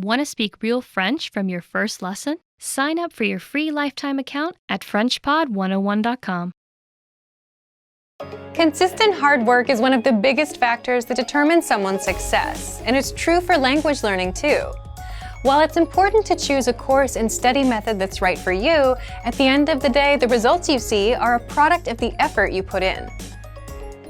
Want to speak real French from your first lesson? Sign up for your free lifetime account at FrenchPod101.com. Consistent hard work is one of the biggest factors that determine someone's success, and it's true for language learning too. While it's important to choose a course and study method that's right for you, at the end of the day, the results you see are a product of the effort you put in.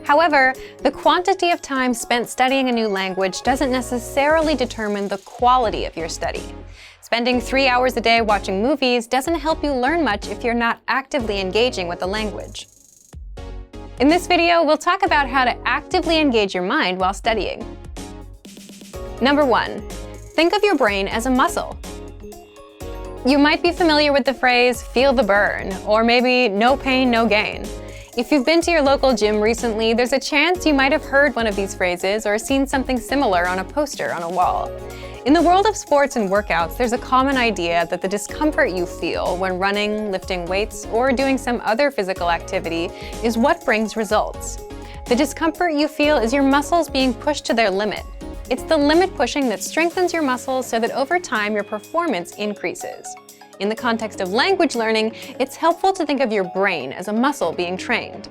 However, the quantity of time spent studying a new language doesn't necessarily determine the quality of your study. Spending 3 hours a day watching movies doesn't help you learn much if you're not actively engaging with the language. In this video, we'll talk about how to actively engage your mind while studying. Number 1. Think of your brain as a muscle. You might be familiar with the phrase, "feel the burn," or maybe "no pain, no gain." If you've been to your local gym recently, there's a chance you might have heard one of these phrases or seen something similar on a poster on a wall. In the world of sports and workouts, there's a common idea that the discomfort you feel when running, lifting weights, or doing some other physical activity is what brings results. The discomfort you feel is your muscles being pushed to their limit. It's the limit pushing that strengthens your muscles so that over time your performance increases. In the context of language learning, it's helpful to think of your brain as a muscle being trained.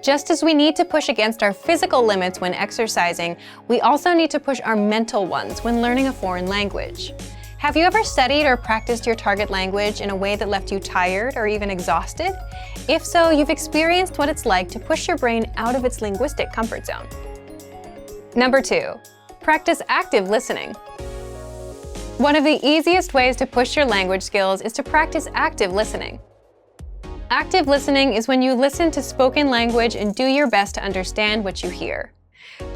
Just as we need to push against our physical limits when exercising, we also need to push our mental ones when learning a foreign language. Have you ever studied or practiced your target language in a way that left you tired or even exhausted? If so, you've experienced what it's like to push your brain out of its linguistic comfort zone. Number 2, practice active listening. One of the easiest ways to push your language skills is to practice active listening. Active listening is when you listen to spoken language and do your best to understand what you hear.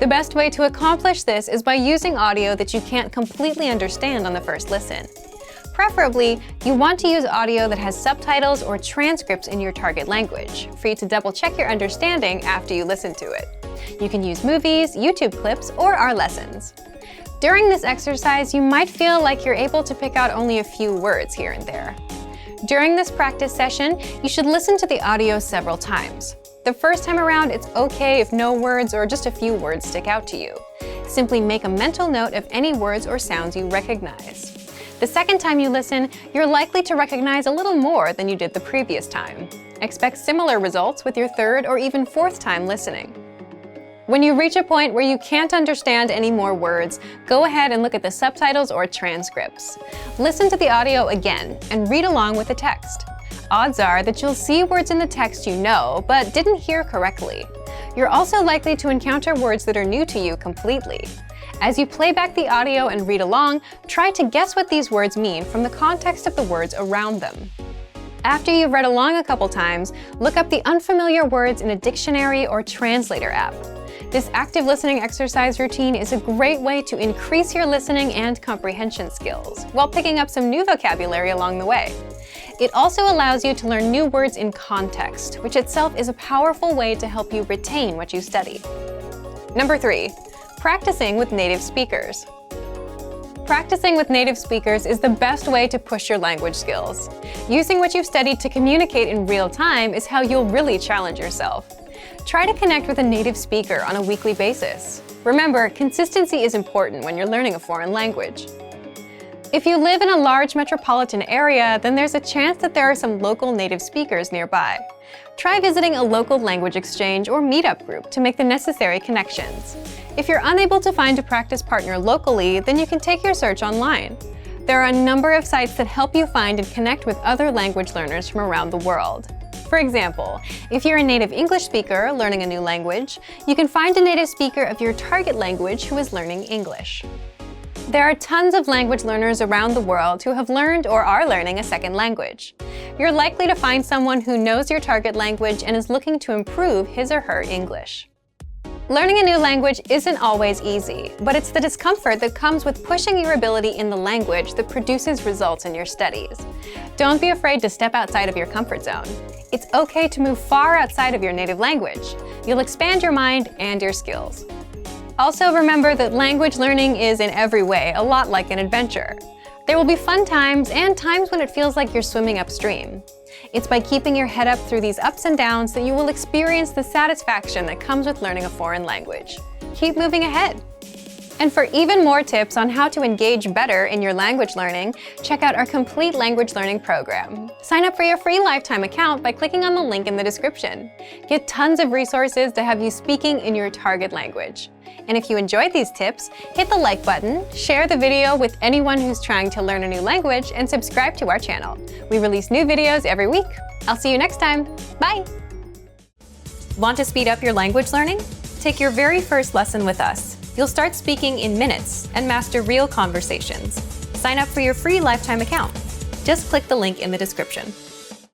The best way to accomplish this is by using audio that you can't completely understand on the first listen. Preferably, you want to use audio that has subtitles or transcripts in your target language for you to double-check your understanding after you listen to it. You can use movies, YouTube clips, or our lessons. During this exercise, you might feel like you're able to pick out only a few words here and there. During this practice session, you should listen to the audio several times. The first time around, it's okay if no words or just a few words stick out to you. Simply make a mental note of any words or sounds you recognize. The second time you listen, you're likely to recognize a little more than you did the previous time. Expect similar results with your third or even fourth time listening. When you reach a point where you can't understand any more words, go ahead and look at the subtitles or transcripts. Listen to the audio again and read along with the text. Odds are that you'll see words in the text you know, but didn't hear correctly. You're also likely to encounter words that are new to you completely. As you play back the audio and read along, try to guess what these words mean from the context of the words around them. After you've read along a couple times, look up the unfamiliar words in a dictionary or translator app. This active listening exercise routine is a great way to increase your listening and comprehension skills, while picking up some new vocabulary along the way. It also allows you to learn new words in context, which itself is a powerful way to help you retain what you study. Number 3, practicing with native speakers. Practicing with native speakers is the best way to push your language skills. Using what you've studied to communicate in real time is how you'll really challenge yourself. Try to connect with a native speaker on a weekly basis. Remember, consistency is important when you're learning a foreign language. If you live in a large metropolitan area, then there's a chance that there are some local native speakers nearby. Try visiting a local language exchange or meetup group to make the necessary connections. If you're unable to find a practice partner locally, then you can take your search online. There are a number of sites that help you find and connect with other language learners from around the world. For example, if you're a native English speaker learning a new language, you can find a native speaker of your target language who is learning English. There are tons of language learners around the world who have learned or are learning a second language. You're likely to find someone who knows your target language and is looking to improve his or her English. Learning a new language isn't always easy, but it's the discomfort that comes with pushing your ability in the language that produces results in your studies. Don't be afraid to step outside of your comfort zone. It's okay to move far outside of your native language. You'll expand your mind and your skills. Also remember that language learning is in every way a lot like an adventure. There will be fun times and times when it feels like you're swimming upstream. It's by keeping your head up through these ups and downs that you will experience the satisfaction that comes with learning a foreign language. Keep moving ahead. And for even more tips on how to engage better in your language learning, check out our complete language learning program. Sign up for your free lifetime account by clicking on the link in the description. Get tons of resources to have you speaking in your target language. And if you enjoyed these tips, hit the like button, share the video with anyone who's trying to learn a new language, and subscribe to our channel. We release new videos every week. I'll see you next time. Bye! Want to speed up your language learning? Take your very first lesson with us. You'll start speaking in minutes and master real conversations. Sign up for your free lifetime account. Just click the link in the description.